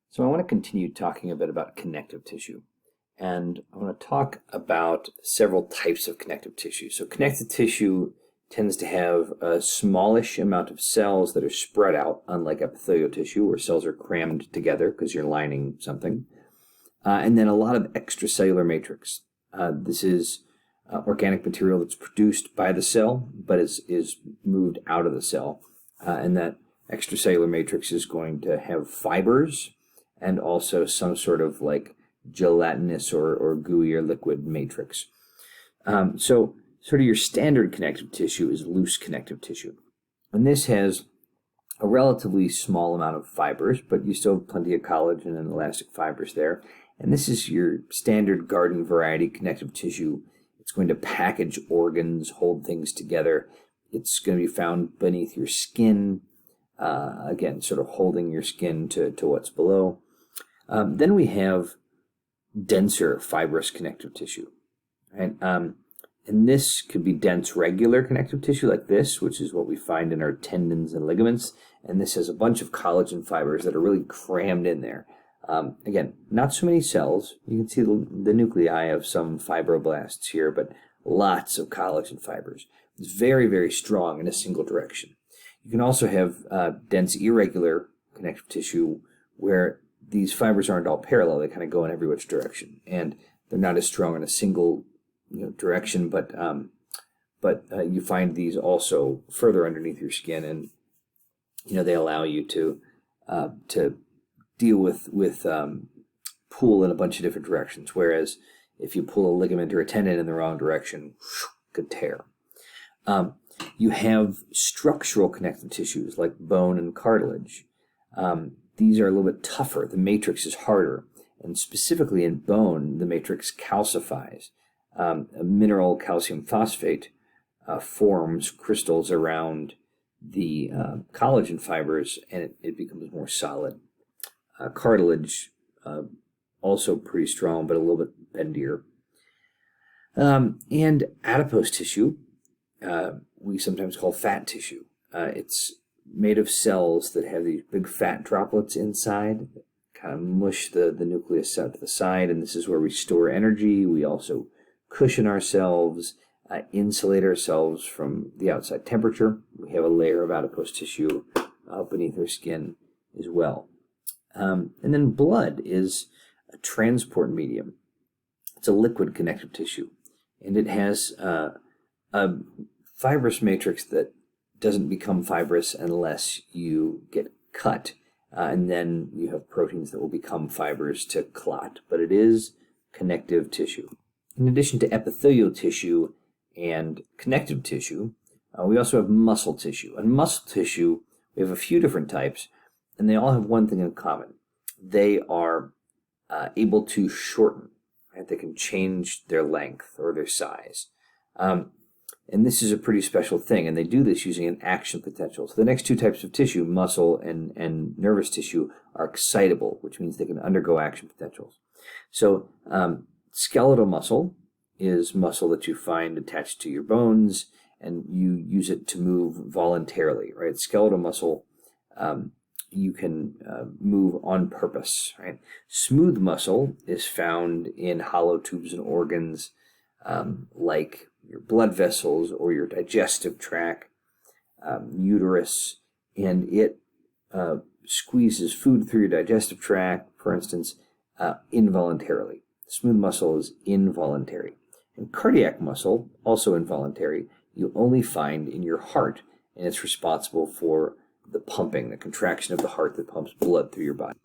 So I want to continue talking a bit about connective tissue. And I want to talk about several types of connective tissue. So connective tissue tends to have a smallish amount of cells that are spread out, unlike epithelial tissue, where cells are crammed together because you're lining something. And then a lot of extracellular matrix. This is organic material that's produced by the cell, but is moved out of the cell. And that extracellular matrix is going to have fibers and also some sort of like gelatinous or gooey or liquid matrix. So sort of your standard connective tissue is loose connective tissue. And this has a relatively small amount of fibers, but you still have plenty of collagen and elastic fibers there. And this is your standard garden variety connective tissue. It's going to package organs, hold things together. It's going to be found beneath your skin, again, sort of holding your skin to what's below. Then we have denser fibrous connective tissue, right? And this could be dense regular connective tissue like this, which is what we find in our tendons and ligaments. And this has a bunch of collagen fibers that are really crammed in there. Again, not so many cells. You can see the nuclei of some fibroblasts here, but lots of collagen fibers. It's very, very strong in a single direction. You can also have dense irregular connective tissue where these fibers aren't all parallel. They kind of go in every which direction, and they're not as strong in a single direction, but you find these also further underneath your skin, and they allow you to deal with pull in a bunch of different directions. Whereas if you pull a ligament or a tendon in the wrong direction, it could tear. You have structural connective tissues like bone and cartilage. These are a little bit tougher. The matrix is harder, and specifically in bone, the matrix calcifies. A mineral calcium phosphate forms crystals around the collagen fibers, and it becomes more solid. Cartilage, also pretty strong, but a little bit bendier. And adipose tissue, we sometimes call fat tissue. It's made of cells that have these big fat droplets inside, kind of mush the nucleus out to the side, and this is where we store energy. We also cushion ourselves, insulate ourselves from the outside temperature. We have a layer of adipose tissue beneath our skin as well. And then blood is a transport medium. It's a liquid connective tissue, and it has a fibrous matrix that doesn't become fibrous unless you get cut, and then you have proteins that will become fibers to clot, but it is connective tissue. In addition to epithelial tissue and connective tissue, we also have muscle tissue. And muscle tissue, we have a few different types, and they all have one thing in common. They are able to shorten, right? They can change their length or their size. And this is a pretty special thing, and they do this using an action potential. So the next two types of tissue, muscle and nervous tissue, are excitable, which means they can undergo action potentials. So skeletal muscle is muscle that you find attached to your bones, and you use it to move voluntarily, right? Skeletal muscle, you can move on purpose, right? Smooth muscle is found in hollow tubes and organs, like your blood vessels or your digestive tract, uterus, and it squeezes food through your digestive tract, for instance, involuntarily. Smooth muscle is involuntary. And cardiac muscle, also involuntary, you only find in your heart, and it's responsible for the pumping, the contraction of the heart that pumps blood through your body.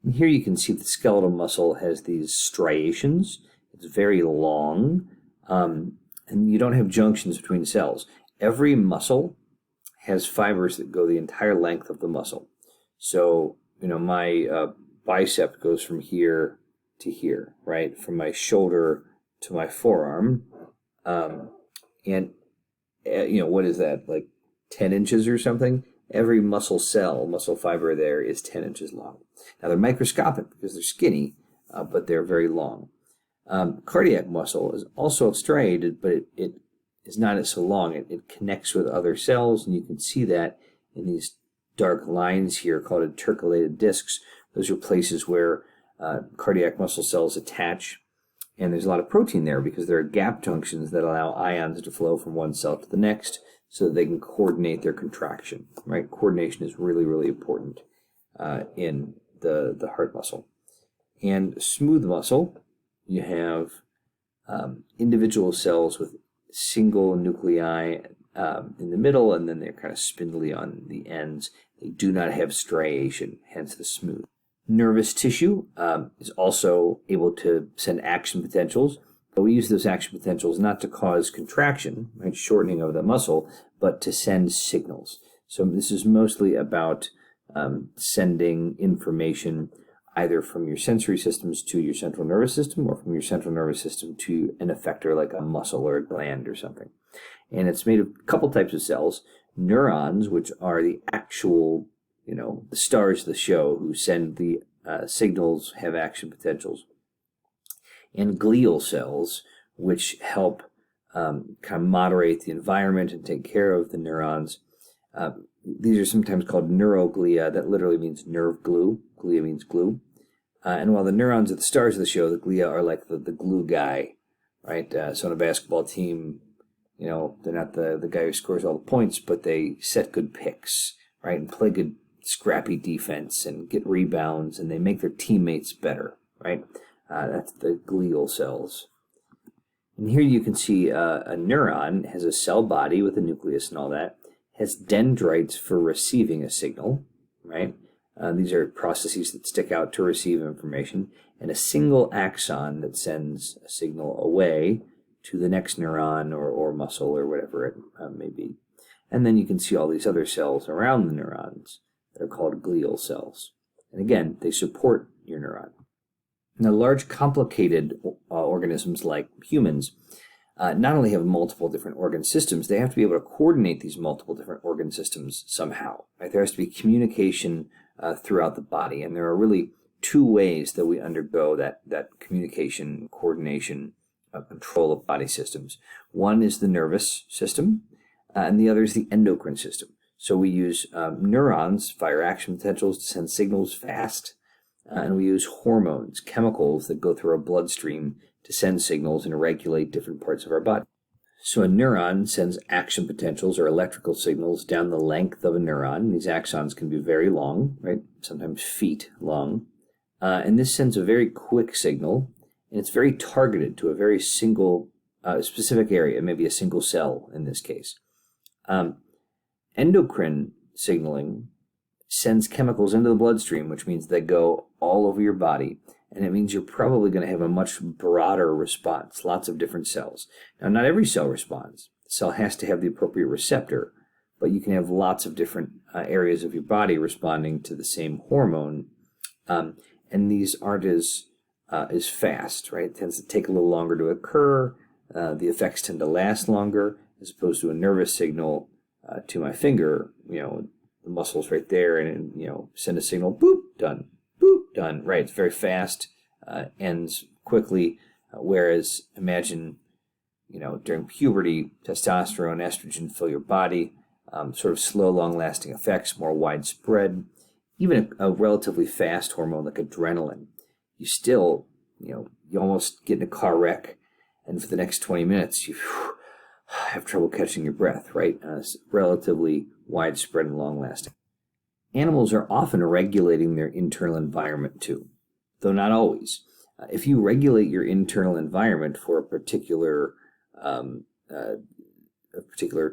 And here you can see the skeletal muscle has these striations. It's very long, and you don't have junctions between cells. Every muscle has fibers that go the entire length of the muscle. So, my bicep goes from here to here, right? From my shoulder to my forearm. And what is that, like 10 inches or something? Every muscle cell, muscle fiber there is 10 inches long. Now, they're microscopic because they're skinny, but they're very long. Cardiac muscle is also striated, but it is not as so long. It connects with other cells, and you can see that in these dark lines here called intercalated discs, Those are places where cardiac muscle cells attach, and there's a lot of protein there because there are gap junctions that allow ions to flow from one cell to the next so that they can coordinate their contraction, right? Coordination is really, really important in the heart muscle. And smooth muscle, you have individual cells with single nuclei in the middle, and then they're kind of spindly on the ends. They do not have striation, hence the smooth. Nervous tissue is also able to send action potentials, but we use those action potentials not to cause contraction, right, shortening of the muscle, but to send signals. So this is mostly about sending information either from your sensory systems to your central nervous system or from your central nervous system to an effector like a muscle or a gland or something. And it's made of a couple types of cells. Neurons, which are the actual, the stars of the show who send the signals, have action potentials. And glial cells, which help kind of moderate the environment and take care of the neurons. These are sometimes called neuroglia. That literally means nerve glue. Glia means glue. And while the neurons are the stars of the show, the glia are like the glue guy, right? So on a basketball team, they're not the guy who scores all the points, but they set good picks, right? And play good scrappy defense and get rebounds, and they make their teammates better, right? That's the glial cells. And here you can see a neuron has a cell body with a nucleus and all that, has dendrites for receiving a signal, right? These are processes that stick out to receive information, and a single axon that sends a signal away to the next neuron or muscle or whatever it may be. And then you can see all these other cells around the neurons that are called glial cells. And again, they support your neuron. Now, large, complicated organisms like humans not only have multiple different organ systems, they have to be able to coordinate these multiple different organ systems somehow. Right? There has to be communication throughout the body, and there are really two ways that we undergo that communication, coordination, control of body systems. One is the nervous system, and the other is the endocrine system. So we use neurons, fire action potentials, to send signals fast, and we use hormones, chemicals that go through our bloodstream to send signals and regulate different parts of our body. So a neuron sends action potentials or electrical signals down the length of a neuron. These axons can be very long, right? Sometimes feet long. And this sends a very quick signal, and it's very targeted to a very single, specific area, maybe a single cell in this case. Endocrine signaling sends chemicals into the bloodstream, which means they go all over your body, and it means you're probably going to have a much broader response, lots of different cells. Now, not every cell responds. The cell has to have the appropriate receptor, but you can have lots of different areas of your body responding to the same hormone, and these aren't as fast, right? It tends to take a little longer to occur. The effects tend to last longer, as opposed to a nervous signal to my finger, the muscle's right there, and send a signal, boop, done, boop, done, right? It's very fast, ends quickly, whereas imagine, during puberty, testosterone, estrogen fill your body, sort of slow, long-lasting effects, more widespread. Even a relatively fast hormone like adrenaline, you still, you almost get in a car wreck, and for the next 20 minutes, you have trouble catching your breath, right? It's relatively widespread and long-lasting. Animals are often regulating their internal environment too, though not always. If you regulate your internal environment for a particular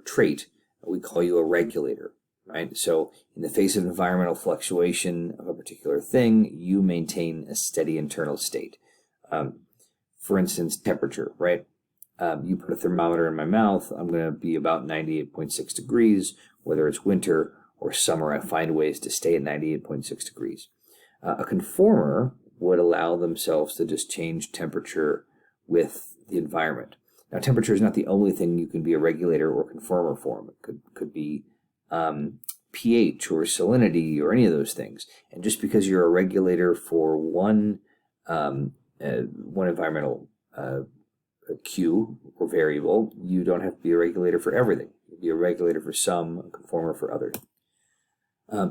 trait, we call you a regulator, right? So in the face of environmental fluctuation of a particular thing, you maintain a steady internal state. For instance, temperature, right? You put a thermometer in my mouth, I'm going to be about 98.6 degrees. Whether it's winter or summer, I find ways to stay at 98.6 degrees. A conformer would allow themselves to just change temperature with the environment. Now, temperature is not the only thing you can be a regulator or conformer for. It could be pH or salinity or any of those things. And just because you're a regulator for one environmental cue or variable, you don't have to be a regulator for everything. You'll be a regulator for some, a conformer for others.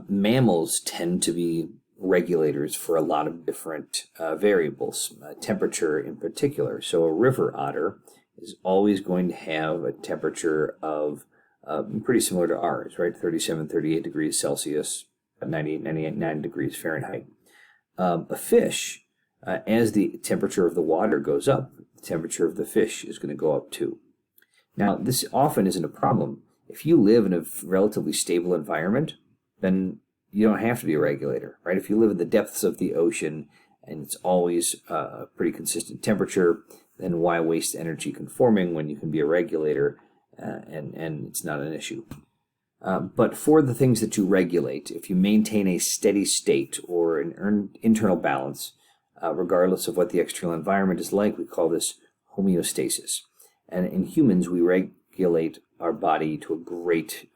Mammals tend to be regulators for a lot of different variables, temperature in particular. So a river otter is always going to have a temperature of pretty similar to ours, right? 37, 38 degrees Celsius, 98, 99 degrees Fahrenheit. A fish, as the temperature of the water goes up, the temperature of the fish is going to go up too. Now, this often isn't a problem. If you live in a relatively stable environment, then you don't have to be a regulator, right? If you live in the depths of the ocean and it's always a pretty consistent temperature, then why waste energy conforming when you can be a regulator and it's not an issue? But for the things that you regulate, if you maintain a steady state or an internal balance, regardless of what the external environment is like, we call this homeostasis. And in humans, we regulate our body to a great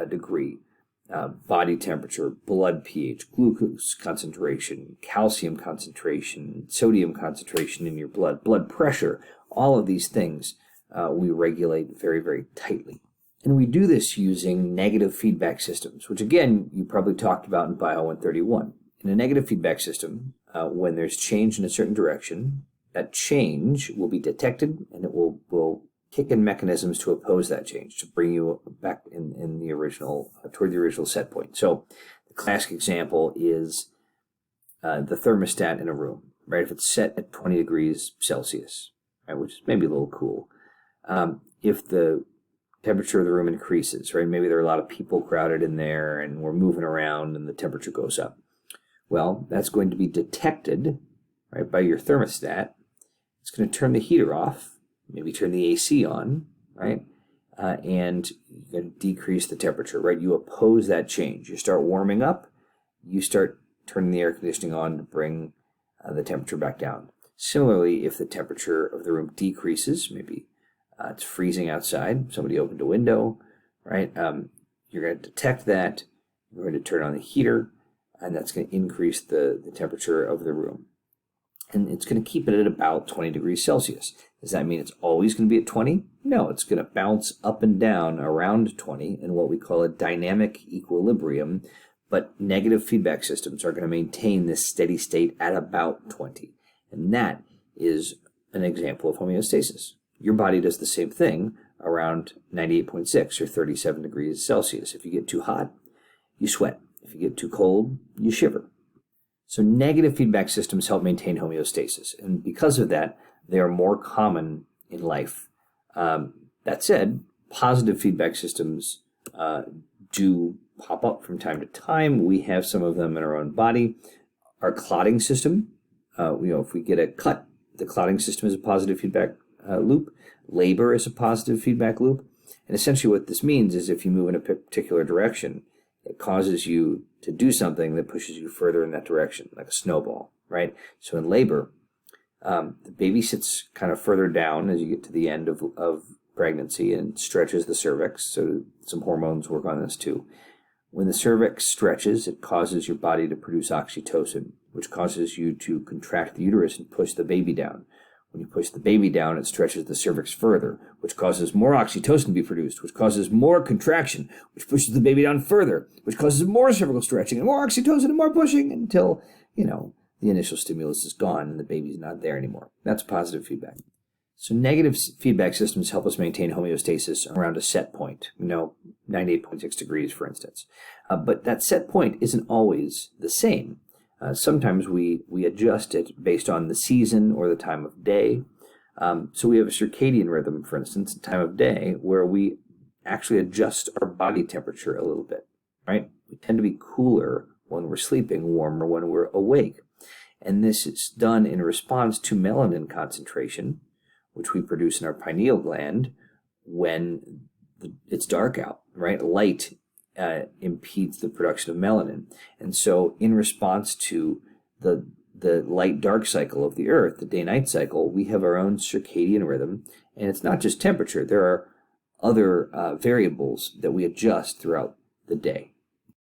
degree. Body temperature, blood pH, glucose concentration, calcium concentration, sodium concentration in your blood, blood pressure, all of these things we regulate very, very tightly. And we do this using negative feedback systems, which again, you probably talked about in Bio 131. In a negative feedback system, when there's change in a certain direction, that change will be detected and it will kick in mechanisms to oppose that change, to bring you back in the original, toward the original set point. So the classic example is the thermostat in a room, right? If it's set at 20 degrees Celsius, right, which is maybe a little cool. If the temperature of the room increases, right? Maybe there are a lot of people crowded in there and we're moving around and the temperature goes up. Well, that's going to be detected, right, by your thermostat. It's going to turn the heater off, maybe turn the AC on, right? And you're going to decrease the temperature, right? You oppose that change. You start warming up, you start turning the air conditioning on to bring the temperature back down. Similarly, if the temperature of the room decreases, maybe it's freezing outside, somebody opened a window, right? You're going to detect that, you're going to turn on the heater, and that's going to increase the temperature of the room. And it's going to keep it at about 20 degrees Celsius. Does that mean it's always going to be at 20? No, it's going to bounce up and down around 20 in what we call a dynamic equilibrium, but negative feedback systems are going to maintain this steady state at about 20. And that is an example of homeostasis. Your body does the same thing around 98.6 or 37 degrees Celsius. If you get too hot, you sweat. If you get too cold, you shiver. So negative feedback systems help maintain homeostasis. And because of that, they are more common in life. That said, positive feedback systems do pop up from time to time. We have some of them in our own body. Our clotting system, if we get a cut, the clotting system is a positive feedback loop. Labor is a positive feedback loop. And essentially what this means is if you move in a particular direction, it causes you to do something that pushes you further in that direction, like a snowball, right? So in labor, the baby sits kind of further down as you get to the end of pregnancy and stretches the cervix. So some hormones work on this too. When the cervix stretches, it causes your body to produce oxytocin, which causes you to contract the uterus and push the baby down. When you push the baby down, it stretches the cervix further, which causes more oxytocin to be produced, which causes more contraction, which pushes the baby down further, which causes more cervical stretching and more oxytocin and more pushing until, the initial stimulus is gone and the baby's not there anymore. That's positive feedback. So negative feedback systems help us maintain homeostasis around a set point, 98.6 degrees, for instance. But that set point isn't always the same. Sometimes we adjust it based on the season or the time of day. So we have a circadian rhythm, for instance, time of day, where we actually adjust our body temperature a little bit, right? We tend to be cooler when we're sleeping, warmer when we're awake. And this is done in response to melanin concentration, which we produce in our pineal gland when it's dark out, right? Light impedes the production of melanin. And so in response to the light-dark cycle of the Earth, the day-night cycle, we have our own circadian rhythm. And it's not just temperature. There are other variables that we adjust throughout the day.